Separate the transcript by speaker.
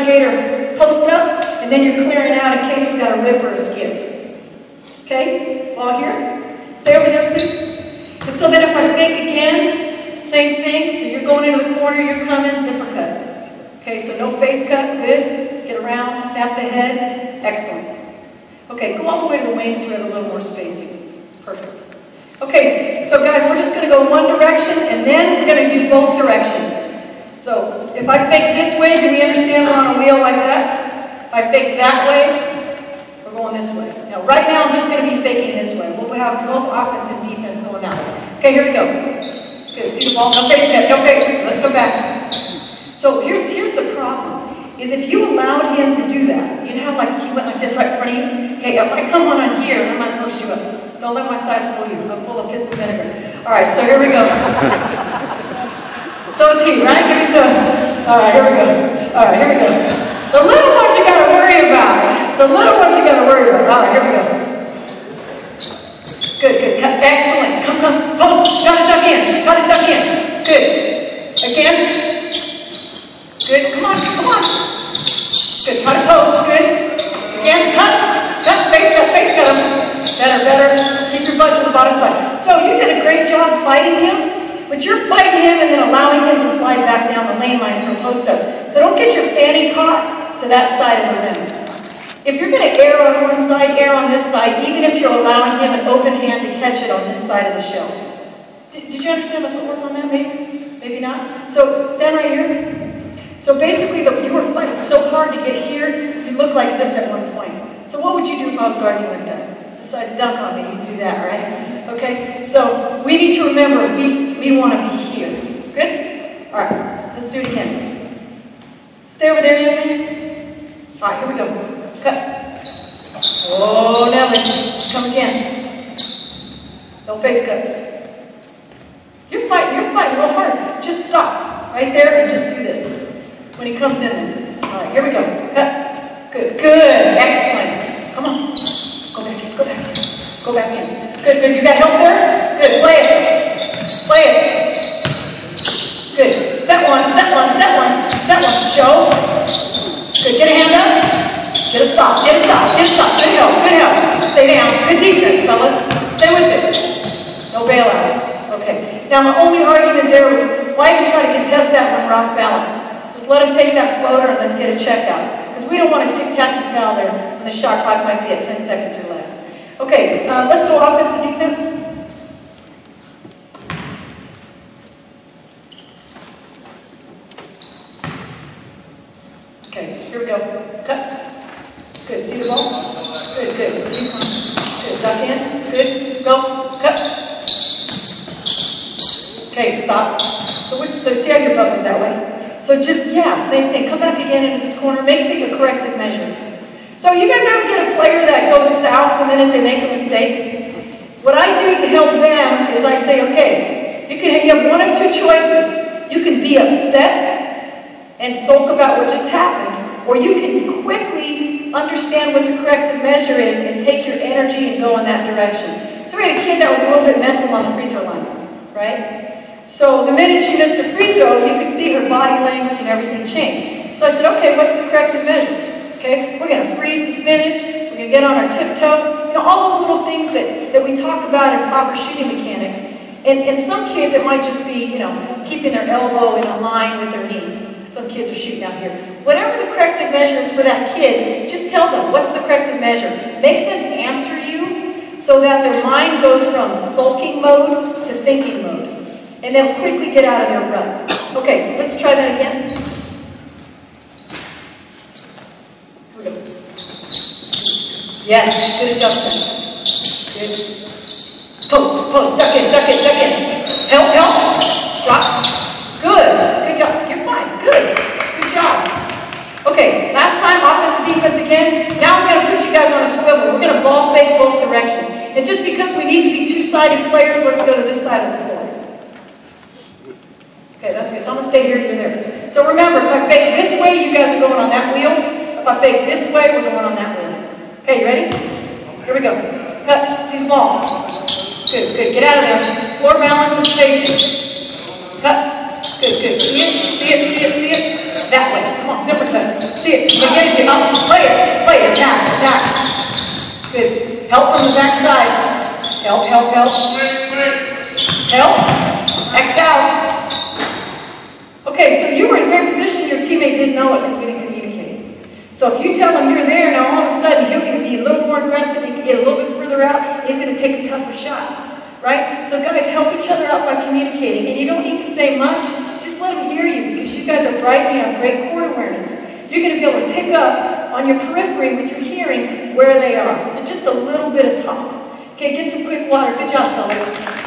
Speaker 1: navigator post up, and then you're clearing out in case we got a rip or a skip. Okay? All here? Stay over there, please. And so then if I fake again, same thing. So you're going into the corner, you're coming, zipper cut. Okay, so no face cut, good. Get around, snap the head, excellent. Okay, go all the way to the wings so we have a little more spacing. Perfect. Okay, so guys, we're just going to go one direction, and then we're going to do both directions. So if I fake this way, do we understand we're on a wheel like that? If I fake that way, we're going this way. Now, right now, I'm just going to be faking this way. We'll have both offense and defense going that way. Okay, here we go. Good, see the ball? No face that, no face. Let's go back. So here's the problem. Is if you allowed him to do that, you know how like he went like this right in front of you? Okay, if I come on here, I'm going to push you up. Don't let my size fool you. I'm full of piss and vinegar. All right, so here we go. So is he, right? Give me some. All right, here we go. All right, here we go. The little ones you got to worry about. The little ones you got to worry about. All right, here we go. Good, good. Excellent. Come. Post. Got to tuck in. Got to tuck in. Good. Again. Good. Come on. Good. Try to close. Good. Again. Cut. Face cut him. Better. Keep your butt to the bottom side. So you did a great job fighting him, but you're fighting him and then allowing him to slide back down the lane line for a post-up. So don't get your fanny caught to that side of the rim. If you're going to err on one side, err on this side, even if you're allowing him an open hand to catch it on this side of the shell. Did you understand the footwork on that, maybe? Maybe not? So stand right here. So basically, you were fighting so hard to get here, you look like this at one point. So what would you do if I was guarding you like that? Besides dunk on me, you do that, right? Okay, so we need to remember, we want to be here. Good? All right, let's do it again. Stay over there, young man. All right, here we go. Cut. Oh, now let's come again. Don't face cut. You're fighting real hard. Just stop right there and just do this. When he comes in. All right, here we go. Cut. Good. Excellent. Come on. Go back in. Go back in. Good. You got help there? Good. Play it. Good. Set one. Show. Good. Get a hand up. Get a stop. Good help. Stay down. Good defense, fellas. Stay with it. No bailout. Okay. Now, my only argument there was, why do you try to contest that when we're off balance? Just let him take that floater and let's get a check out. Because we don't want to tic-tac and foul there when the shot clock might be at 10 seconds or less. Okay, let's go offense and defense. Okay, here we go. Cut. Good, see the ball? Good. Good, duck in. Good, go. Cut. Okay, stop. So see how your butt was that way? So just, same thing. Come back again into this corner. Make it a corrective measure. So you guys ever get a player that goes south the minute they make a mistake? What I do to help them is I say, okay, you have one of two choices. You can be upset and sulk about what just happened, or you can quickly understand what the corrective measure is and take your energy and go in that direction. So we had a kid that was a little bit mental on the free throw line, right? So the minute she missed a free throw, you could see her body language and everything change. So I said, okay, what's the corrective measure? Okay, we're going to freeze the finish. We're going to get on our tiptoes. All those little things that we talk about in proper shooting mechanics. And some kids, it might just be, keeping their elbow in a line with their knee. Some kids are shooting out here. Whatever the corrective measure is for that kid, just tell them, what's the corrective measure? Make them answer you so that their mind goes from sulking mode to thinking mode. And they'll quickly get out of their rut. Okay, so let's try that again. Here we go. Yes, good adjustment. Good. Post, duck in. Help. Drop. Good job. You're fine. Good job. Okay, last time, offense and defense again. Now I'm going to put you guys on a swivel. We're going to ball fake both directions. And just because we need to be two-sided players, let's go to this side of the floor. Okay, that's good. So I'm going to stay here, you're there. So remember, if I fake this way, you guys are going on that wheel. If I fake this way, we're going on that wheel. Okay, you ready? Here we go. Cut. See the ball. Good. Get out of there. Floor balance and spacing. Cut. Good. See it. That way. Come on, zipper touch. See it. Again, get up. Play it. Play it. Attack. Good. Help from the back side. Help. Help. X out. Okay, so you were in a great position. Your teammate didn't know it because we didn't communicate. So if you tell him you're there, now all of a sudden he'll be a little more aggressive. He can get a little bit further out. He's going to take a tougher shot. Right? So guys, help each other out by communicating. And you don't need to say much. Just let them hear you because you guys are bright and you have great court awareness. You're going to be able to pick up on your periphery with your hearing where they are. So just a little bit of talk. Okay, get some quick water. Good job, fellas.